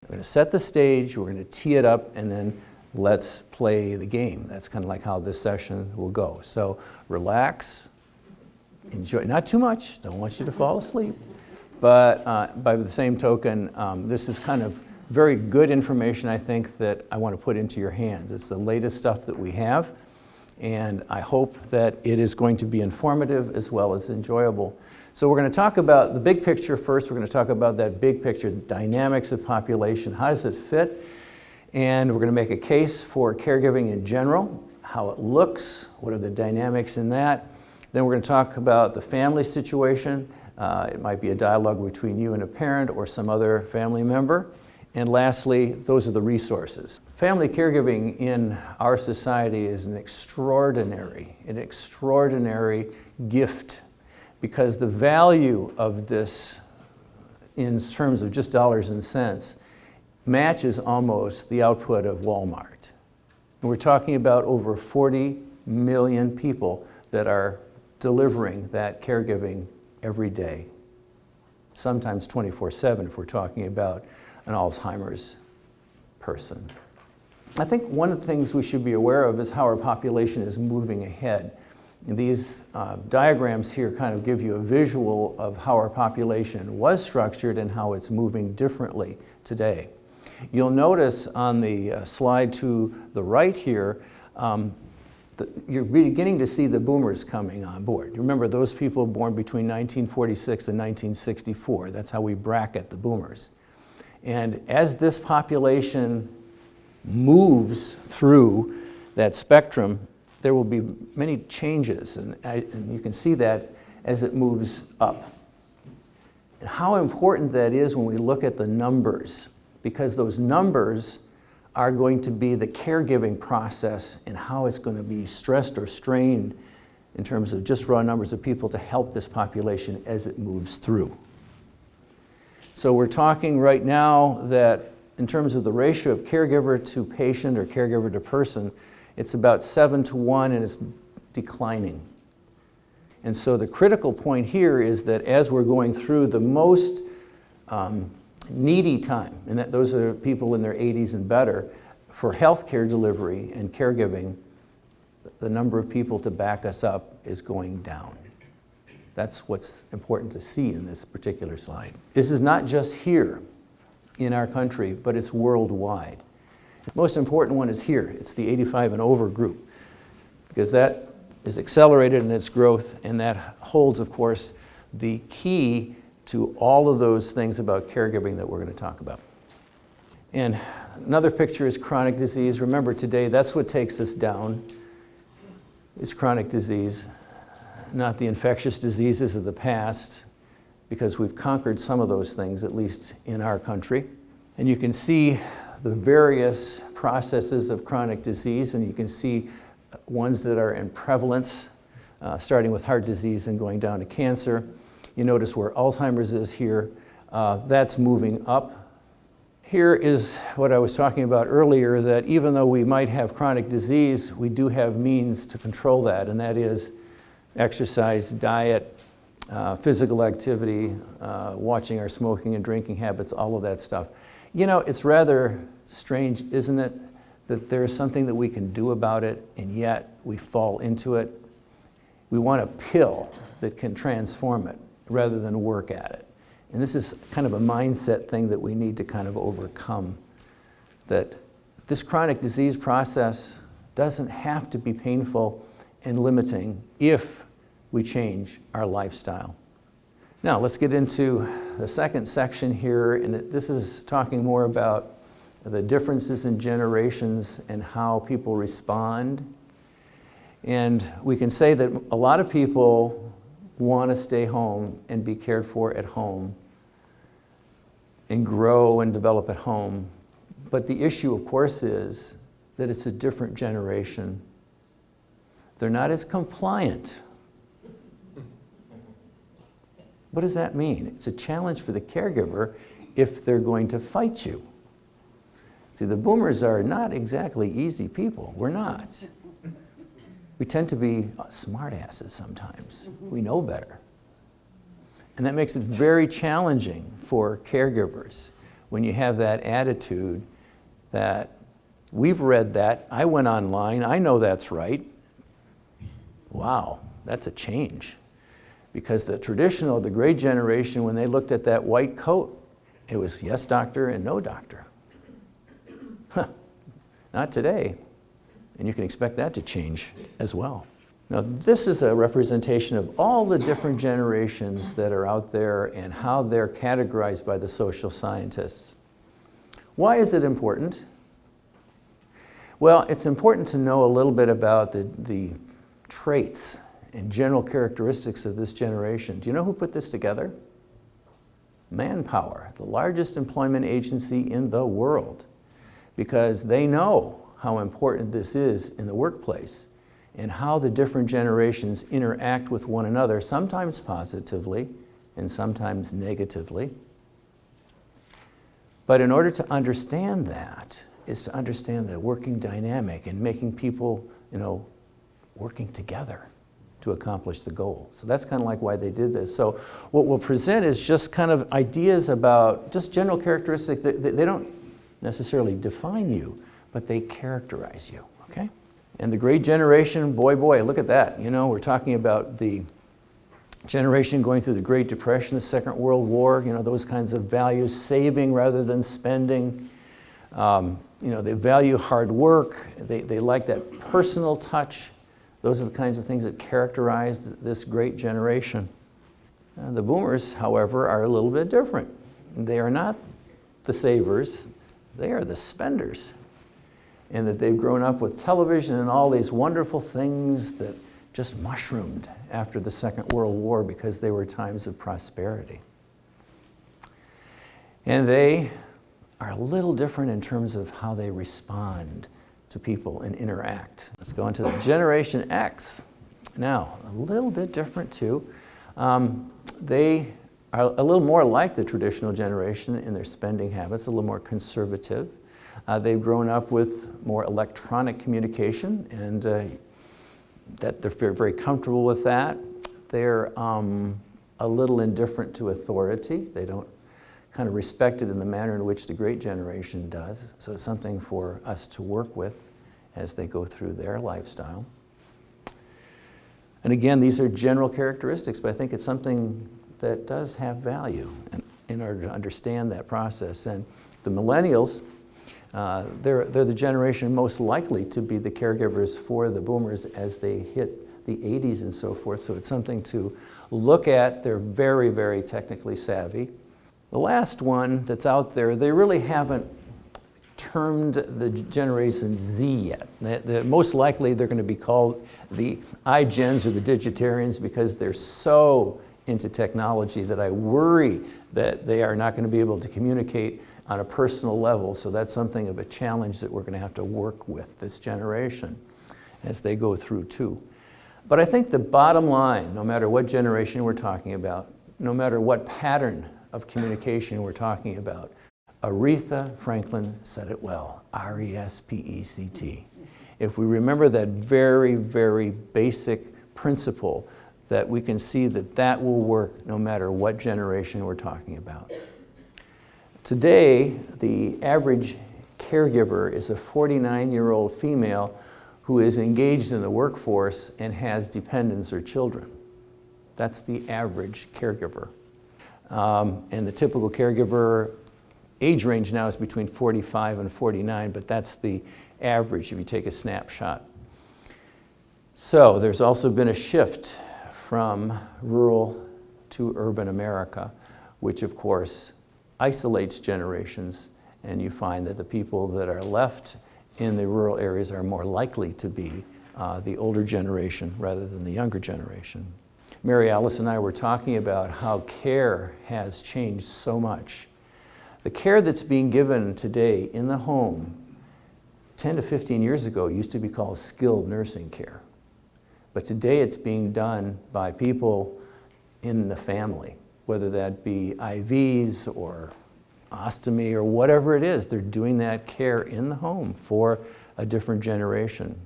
We're going to set the stage, we're going to tee it up, and then let's play the game. That's kind of like how this session will go. So relax, enjoy, not too much, don't want you to fall asleep. But by the same token, this is kind of very good information, I think, that I want to put into your hands. It's the latest stuff that we have, and I hope that it is going to be informative as well as enjoyable. So we're going to talk about the big picture first. We're going to talk about that big picture, dynamics of population, how does it fit? And we're going to make a case for caregiving in general, how it looks, what are the dynamics in that. Then we're going to talk about the family situation. It might be a dialogue between you and a parent or some other family member. And lastly, those are the resources. Family caregiving in our society is an extraordinary gift, because the value of this in terms of just dollars and cents matches almost the output of Walmart. And we're talking about over 40 million people that are delivering that caregiving every day, sometimes 24/7 if we're talking about an Alzheimer's person. I think one of the things we should be aware of is how our population is moving ahead. And these diagrams here kind of give you a visual of how our population was structured and how it's moving differently today. You'll notice on the slide to the right here, you're beginning to see the boomers coming on board. You remember those people born between 1946 and 1964. That's how we bracket the boomers. And as this population moves through that spectrum, there will be many changes, and you can see that as it moves up. And how important that is when we look at the numbers, because those numbers are going to be the caregiving process and how it's going to be stressed or strained in terms of just raw numbers of people to help this population as it moves through. So we're talking right now that in terms of the ratio of caregiver to patient or caregiver to person, it's about 7-to-1 and it's declining. And so the critical point here is that as we're going through the most needy time, and that those are people in their 80s and better, for healthcare delivery and caregiving, the number of people to back us up is going down. That's what's important to see in this particular slide. This is not just here in our country, but it's worldwide. The most important one is here. It's the 85 and over group, because that is accelerated in its growth, and that holds, of course, the key to all of those things about caregiving that we're going to talk about. And another picture is chronic disease. Remember today, that's what takes us down, is chronic disease, not the infectious diseases of the past, because we've conquered some of those things, at least in our country. And you can see the various processes of chronic disease, and you can see ones that are in prevalence, starting with heart disease and going down to cancer. You notice where Alzheimer's is here. That's moving up. Here is what I was talking about earlier, that even though we might have chronic disease, we do have means to control that, and that is exercise, diet, physical activity, watching our smoking and drinking habits, all of that stuff. You know, it's rather strange, isn't it, that there's something that we can do about it, and yet we fall into it. We want a pill that can transform it rather than work at it. And this is kind of a mindset thing that we need to kind of overcome, that this chronic disease process doesn't have to be painful and limiting if we change our lifestyle. Now let's get into the second section here, and this is talking more about the differences in generations and how people respond. And we can say that a lot of people want to stay home and be cared for at home and grow and develop at home. But the issue, of course, is that it's a different generation. They're not as compliant. What does that mean? It's a challenge for the caregiver if they're going to fight you. See, the boomers are not exactly easy people. We're not. We tend to be smartasses sometimes. We know better. And that makes it very challenging for caregivers. when you have that attitude that we've read that, I went online, I know that's right. Wow, that's a change. Because the traditional, the great generation, when they looked at that white coat, it was yes doctor and no doctor. Not today. And you can expect that to change as well. Now, this is a representation of all the different generations that are out there and how they're categorized by the social scientists. Why is it important? Well, it's important to know a little bit about the traits and general characteristics of this generation. Do you know who put this together? Manpower, the largest employment agency in the world, because they know how important this is in the workplace and how the different generations interact with one another, sometimes positively and sometimes negatively. But in order to understand that, is to understand the working dynamic and making people, working together to accomplish the goal. So that's kind of like why they did this. So what we'll present is just kind of ideas about just general characteristics. They don't necessarily define you, but they characterize you, okay? And the great generation, boy, look at that. We're talking about the generation going through the Great Depression, the Second World War, those kinds of values, saving rather than spending. They value hard work. They like that personal touch. Those are the kinds of things that characterize this great generation. The boomers, however, are a little bit different. They are not the savers, they are the spenders. And that they've grown up with television and all these wonderful things that just mushroomed after the Second World War because they were times of prosperity. And they are a little different in terms of how they respond to people and interact. Let's go into the Generation X. Now, a little bit different too. They are a little more like the traditional generation in their spending habits, a little more conservative. They've grown up with more electronic communication, and that they're very comfortable with that. They're a little indifferent to authority. They don't kind of respect it in the manner in which the great generation does. So it's something for us to work with as they go through their lifestyle. And again, these are general characteristics, but I think it's something that does have value in order to understand that process. And the millennials, they're the generation most likely to be the caregivers for the boomers as they hit the 80s and so forth. So it's something to look at. They're very, very technically savvy. The last one that's out there, they really haven't termed the Generation Z yet. Most likely they're going to be called the iGens or the Digitarians because they're so into technology that I worry that they are not going to be able to communicate on a personal level. So that's something of a challenge that we're going to have to work with this generation as they go through too. But I think the bottom line, no matter what generation we're talking about, no matter what pattern of communication we're talking about, Aretha Franklin said it well, R-E-S-P-E-C-T. If we remember that very, very basic principle, that we can see that that will work no matter what generation we're talking about. Today, the average caregiver is a 49-year-old female who is engaged in the workforce and has dependents or children. That's the average caregiver. And the typical caregiver age range now is between 45 and 49, but that's the average if you take a snapshot. So there's also been a shift from rural to urban America, which of course isolates generations, and you find that the people that are left in the rural areas are more likely to be the older generation rather than the younger generation. Mary Alice and I were talking about how care has changed so much. The care that's being given today in the home 10 to 15 years ago used to be called skilled nursing care. But today it's being done by people in the family, whether that be IVs or ostomy or whatever it is. They're doing that care in the home for a different generation.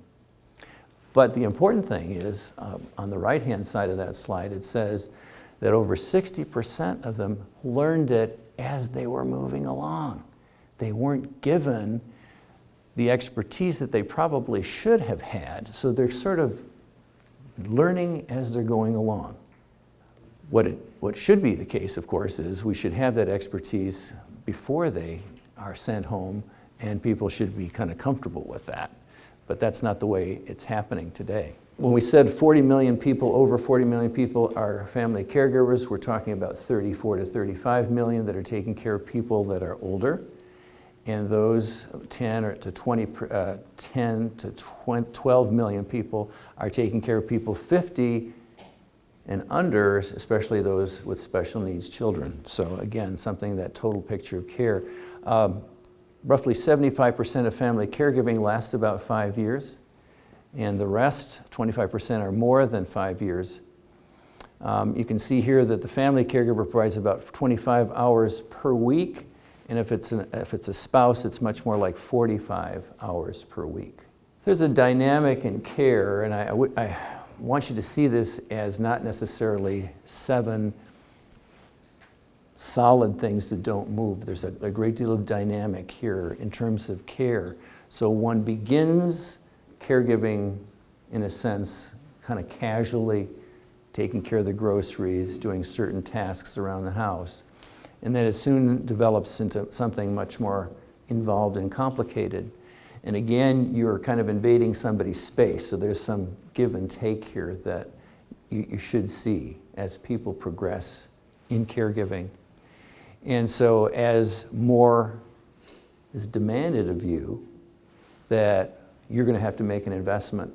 But the important thing is, on the right-hand side of that slide, it says that over 60% of them learned it as they were moving along. They weren't given the expertise that they probably should have had, so they're sort of learning as they're going along. What should be the case, of course, is we should have that expertise before they are sent home, and people should be kind of comfortable with that. But that's not the way it's happening today. When we said 40 million people, over 40 million people are family caregivers, we're talking about 34 to 35 million that are taking care of people that are older. And those 10 to 12 million people are taking care of people 50 and under, especially those with special needs children. So again, something, that total picture of care. Roughly 75% of family caregiving lasts about 5 years, and the rest, 25%, are more than 5 years. You can see here that the family caregiver provides about 25 hours per week, and if it's a spouse, it's much more like 45 hours per week. There's a dynamic in care, and I want you to see this as not necessarily 7 solid things that don't move. There's a great deal of dynamic here in terms of care. So one begins caregiving, in a sense, kind of casually, taking care of the groceries, doing certain tasks around the house. And then it soon develops into something much more involved and complicated. And again, you're kind of invading somebody's space, so there's some give and take here that you should see as people progress in caregiving. And so as more is demanded of you, that you're going to have to make an investment.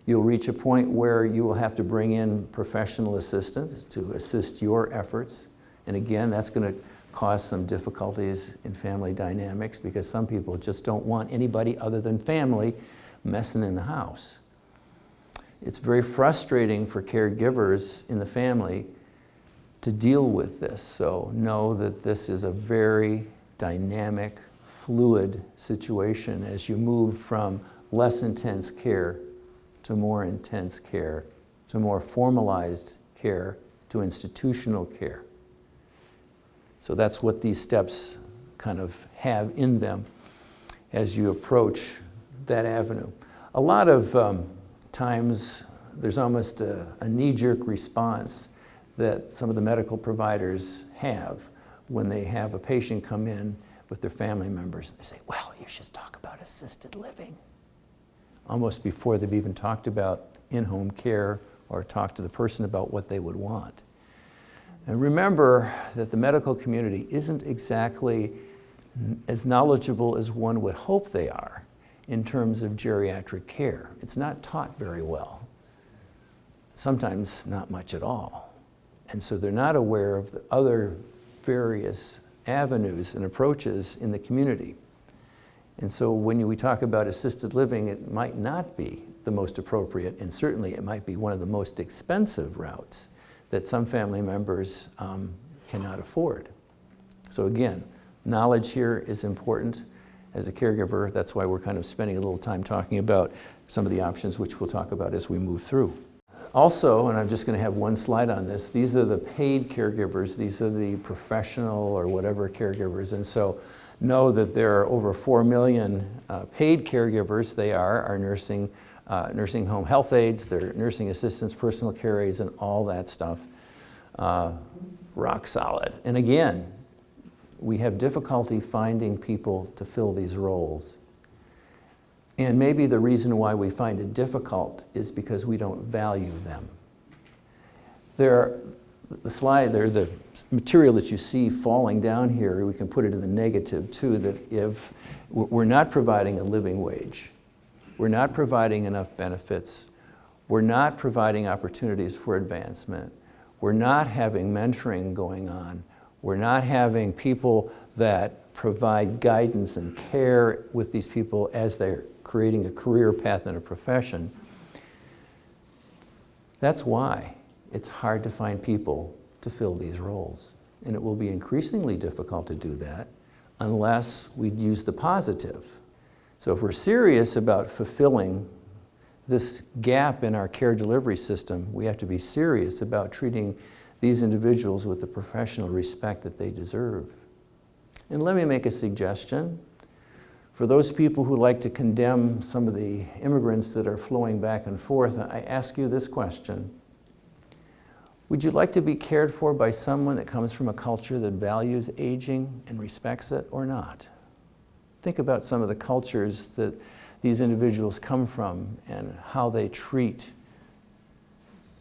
You'll reach a point where you will have to bring in professional assistance to assist your efforts. And again, that's going to cause some difficulties in family dynamics, because some people just don't want anybody other than family messing in the house. It's very frustrating for caregivers in the family to deal with this. So know that this is a very dynamic, fluid situation as you move from less intense care to more intense care, to more formalized care, to institutional care. So that's what these steps kind of have in them as you approach that avenue. A lot of times there's almost a knee-jerk response that some of the medical providers have when they have a patient come in with their family members. They say, well, you should talk about assisted living, almost before they've even talked about in-home care or talked to the person about what they would want. And remember that the medical community isn't exactly as knowledgeable as one would hope they are in terms of geriatric care. It's not taught very well, sometimes not much at all. And so they're not aware of the other various avenues and approaches in the community. And so when we talk about assisted living, it might not be the most appropriate, and certainly it might be one of the most expensive routes that some family members cannot afford. So again, knowledge here is important as a caregiver. That's why we're kind of spending a little time talking about some of the options, which we'll talk about as we move through. Also, and I'm just going to have one slide on this, these are the paid caregivers. These are the professional or whatever caregivers. And so know that there are over 4 million paid caregivers. They are nursing home health aides, they're nursing assistants, personal care aides, and all that stuff. Rock solid. And again, we have difficulty finding people to fill these roles. And maybe the reason why we find it difficult is because we don't value them. The slide there, the material that you see falling down here, we can put it in the negative too, that if we're not providing a living wage, we're not providing enough benefits, we're not providing opportunities for advancement, we're not having mentoring going on, we're not having people that provide guidance and care with these people as they're creating a career path and a profession. That's why it's hard to find people to fill these roles. And it will be increasingly difficult to do that unless we use the positive. So if we're serious about fulfilling this gap in our care delivery system, we have to be serious about treating these individuals with the professional respect that they deserve. And let me make a suggestion. For those people who like to condemn some of the immigrants that are flowing back and forth, I ask you this question. Would you like to be cared for by someone that comes from a culture that values aging and respects it or not? Think about some of the cultures that these individuals come from and how they treat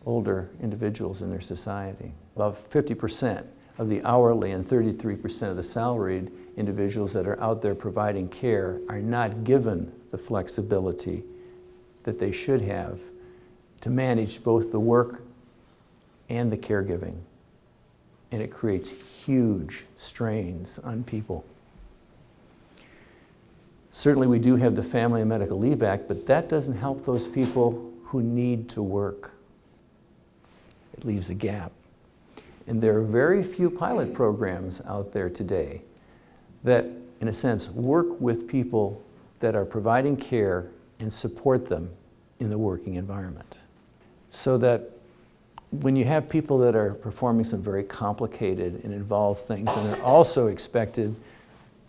older individuals in their society. About 50% of the hourly and 33% of the salaried individuals that are out there providing care are not given the flexibility that they should have to manage both the work and the caregiving. And it creates huge strains on people. Certainly we do have the Family and Medical Leave Act, but that doesn't help those people who need to work. It leaves a gap. And there are very few pilot programs out there today that, in a sense, work with people that are providing care and support them in the working environment. So that when you have people that are performing some very complicated and involved things, and they're also expected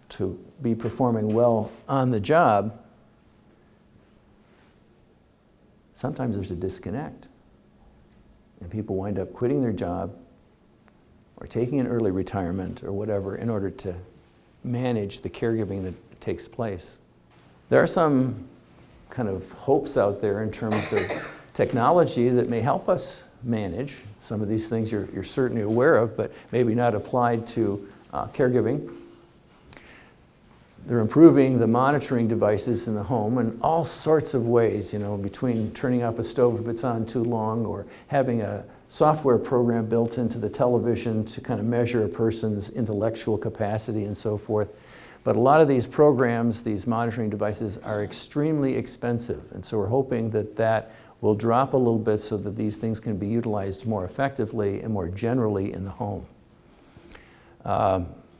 to be performing well on the job, sometimes there's a disconnect. And people wind up quitting their job or taking an early retirement or whatever in order to manage the caregiving that takes place. There are some kind of hopes out there in terms of technology that may help us manage some of these things you're certainly aware of, but maybe not applied to caregiving. They're improving the monitoring devices in the home in all sorts of ways, between turning off a stove if it's on too long or having a software program built into the television to kind of measure a person's intellectual capacity and so forth. But a lot of these programs, these monitoring devices, are extremely expensive. And so we're hoping that that will drop a little bit so that these things can be utilized more effectively and more generally in the home.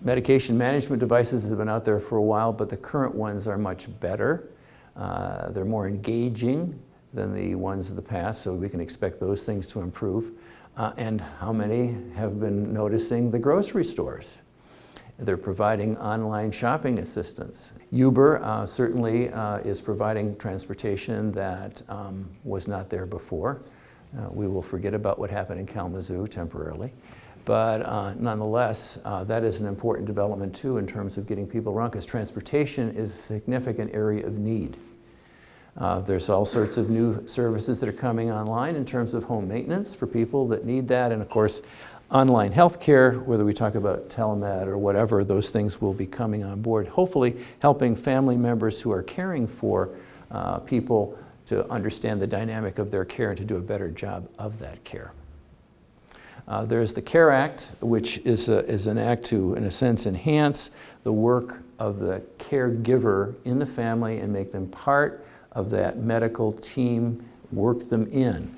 Medication management devices have been out there for a while, but the current ones are much better. They're more engaging than the ones of the past, so we can expect those things to improve. And how many have been noticing the grocery stores? They're providing online shopping assistance. Uber certainly is providing transportation that was not there before. We will forget about what happened in Kalamazoo temporarily. But nonetheless, that is an important development too in terms of getting people around, because transportation is a significant area of need. There's all sorts of new services that are coming online in terms of home maintenance for people that need that, and of course, online healthcare, whether we talk about telemed or whatever, those things will be coming on board, hopefully helping family members who are caring for people to understand the dynamic of their care and to do a better job of that care. There's the CARE Act, which is an act to, in a sense, enhance the work of the caregiver in the family and make them part of that medical team, work them in.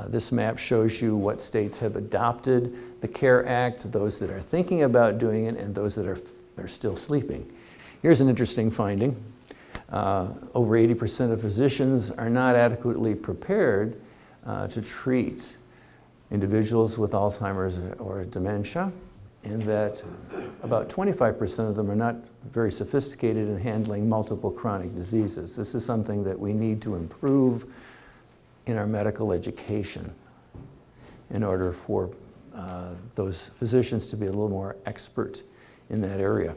This map shows you what states have adopted the CARE Act, those that are thinking about doing it, and those that are still sleeping. Here's an interesting finding. Over 80% of physicians are not adequately prepared to treat individuals with Alzheimer's or dementia, and that about 25% of them are not very sophisticated in handling multiple chronic diseases. This is something that we need to improve in our medical education in order for those physicians to be a little more expert in that area.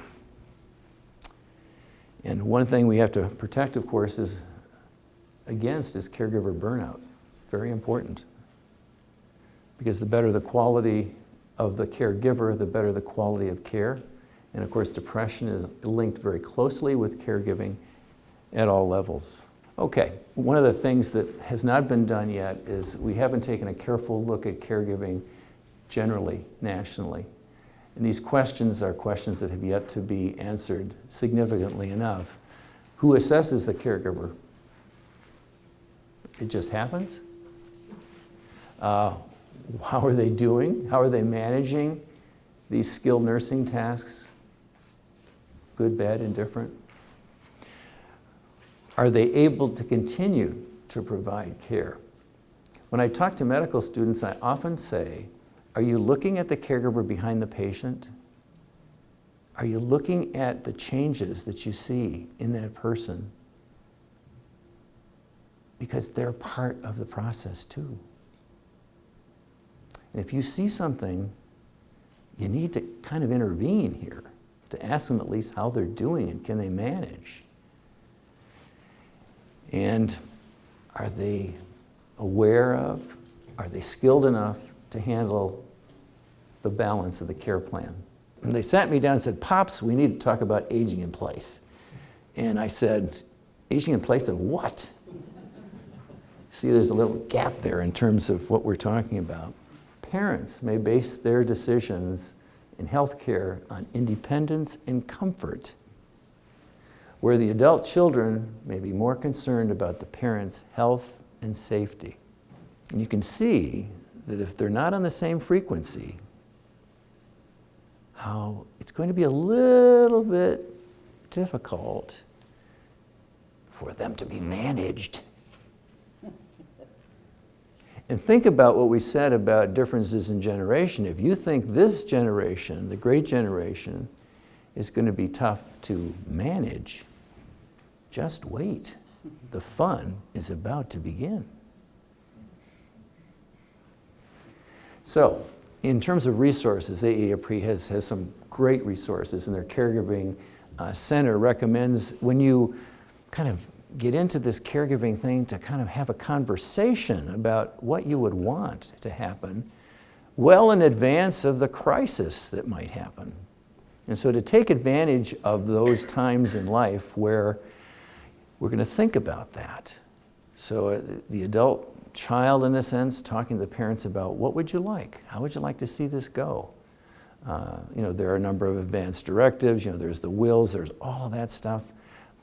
And one thing we have to protect, of course, is caregiver burnout. Very important. Because the better the quality of the caregiver, the better the quality of care. And of course, depression is linked very closely with caregiving at all levels. Okay, one of the things that has not been done yet is we haven't taken a careful look at caregiving generally, nationally. And these questions are questions that have yet to be answered significantly enough. Who assesses the caregiver? It just happens? How are they doing? How are they managing these skilled nursing tasks? Good, bad, indifferent? Are they able to continue to provide care? When I talk to medical students, I often say Are you looking at the caregiver behind the patient? Are you looking at the changes that you see in that person? Because they're part of the process too. And if you see something, you need to kind of intervene here to ask them at least how they're doing and can they manage? And are they aware of, are they skilled enough to handle the balance of the care plan? And they sat me down and said, "Pops, we need to talk about aging in place." And I said, "Aging in place of what?" See, there's a little gap there in terms of what we're talking about. Parents may base their decisions in healthcare on independence and comfort, where the adult children may be more concerned about the parents' health and safety. And you can see that if they're not on the same frequency, how it's going to be a little bit difficult for them to be managed. And think about what we said about differences in generation. If you think this generation, the great generation, is going to be tough to manage, just wait. The fun is about to begin. So, in terms of resources, AARP has some great resources, and their caregiving center recommends, when you kind of get into this caregiving thing, to kind of have a conversation about what you would want to happen well in advance of the crisis that might happen. And so to take advantage of those times in life where we're going to think about that. So the adult child, in a sense, talking to the parents about what would you like? How would you like to see this go? There are a number of advanced directives, there's the wills, there's all of that stuff.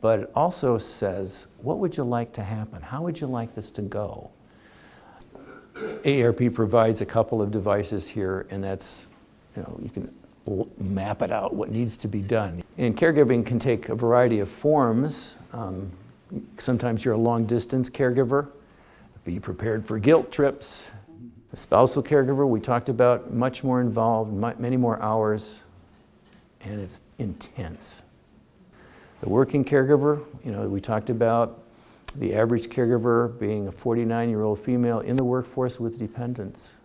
But it also says, what would you like to happen? How would you like this to go? AARP provides a couple of devices here, and that's, you can map it out, what needs to be done. And caregiving can take a variety of forms. Sometimes you're a long-distance caregiver. Be prepared for guilt trips. A spousal caregiver, we talked about, much more involved, many more hours, and it's intense. The working caregiver, we talked about the average caregiver being a 49-year-old female in the workforce with dependents.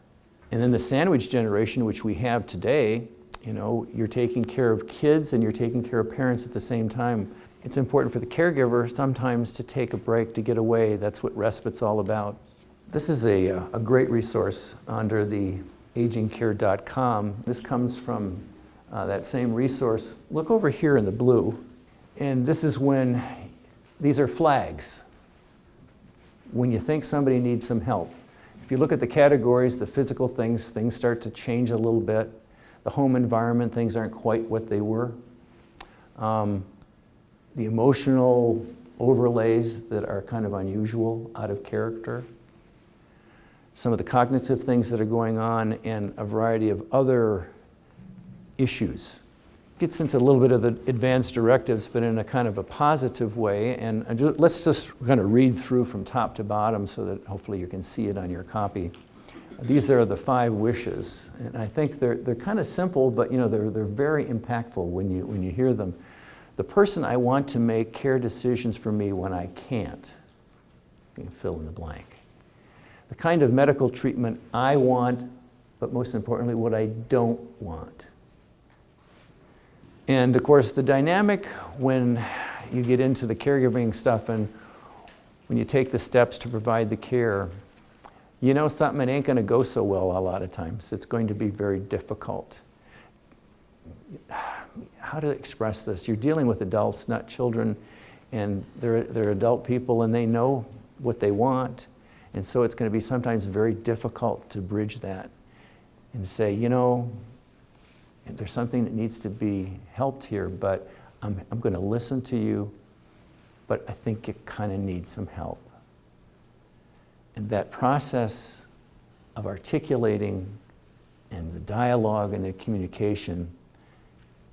And then the sandwich generation, which we have today, you're taking care of kids and you're taking care of parents at the same time. It's important for the caregiver sometimes to take a break, to get away. That's what respite's all about. This is a great resource under the agingcare.com. This comes from that same resource. Look over here in the blue. And this is when, these are flags. When you think somebody needs some help. If you look at the categories, the physical things start to change a little bit. The home environment, things aren't quite what they were. The emotional overlays that are kind of unusual, out of character. Some of the cognitive things that are going on, and a variety of other issues. Gets into a little bit of the advanced directives, but in a kind of a positive way. And let's just kind of read through from top to bottom so that hopefully you can see it on your copy. These are the 5 wishes, and I think they're kind of simple, but they're very impactful when you hear them. The person I want to make care decisions for me when I can't. You can fill in the blank. The kind of medical treatment I want, but most importantly, what I don't want. And of course, the dynamic when you get into the caregiving stuff and when you take the steps to provide the care, something, it ain't going to go so well a lot of times. It's going to be very difficult. How to express this? You're dealing with adults, not children, and they're adult people, and they know what they want. And so it's going to be sometimes very difficult to bridge that and to say, there's something that needs to be helped here, but I'm going to listen to you, but I think you kind of need some help. And that process of articulating and the dialogue and the communication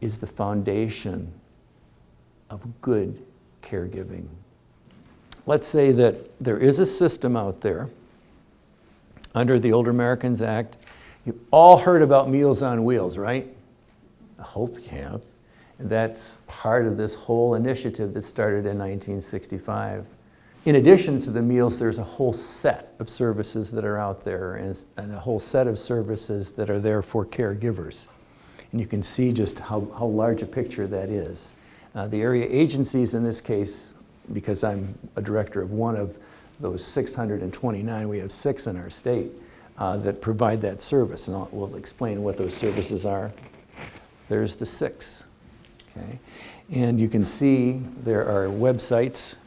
is the foundation of good caregiving. Let's say that there is a system out there under the Older Americans Act You've all heard about Meals on Wheels, right? I hope you have. And that's part of this whole initiative that started in 1965. In addition to the meals, there's a whole set of services that are out there and a whole set of services that are there for caregivers. And you can see just how large a picture that is. The area agencies in this case, because I'm a director of one of those 629, we have 6 in our state that provide that service. And we'll explain what those services are. There's the 6. Okay. And you can see there are websites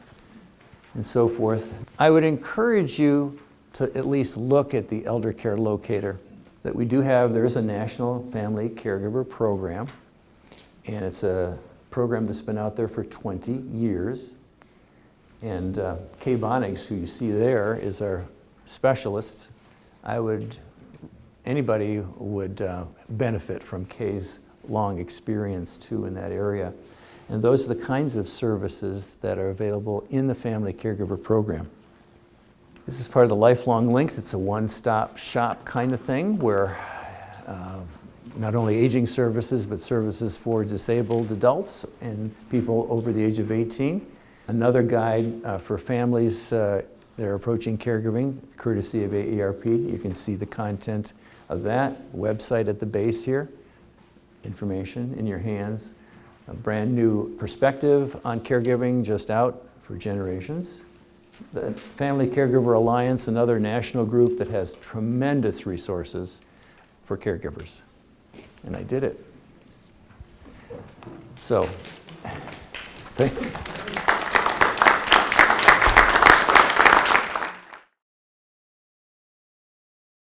and so forth. I would encourage you to at least look at the ELDERCARE locator that we do have. There's a National Family Caregiver Program, and it's a program that's been out there for 20 years. And Kay Bonnigs, who you see there, is our specialist. Anybody would benefit from Kay's long experience too in that area. And those are the kinds of services that are available in the Family Caregiver Program. This is part of the Lifelong Links. It's a one-stop shop kind of thing where not only aging services, but services for disabled adults and people over the age of 18. Another guide for families that are approaching caregiving, courtesy of AARP. You can see the content of that website at the base here. Information in your hands. A brand new perspective on caregiving just out for generations. The Family Caregiver Alliance, another national group that has tremendous resources for caregivers. And I did it. So, thanks.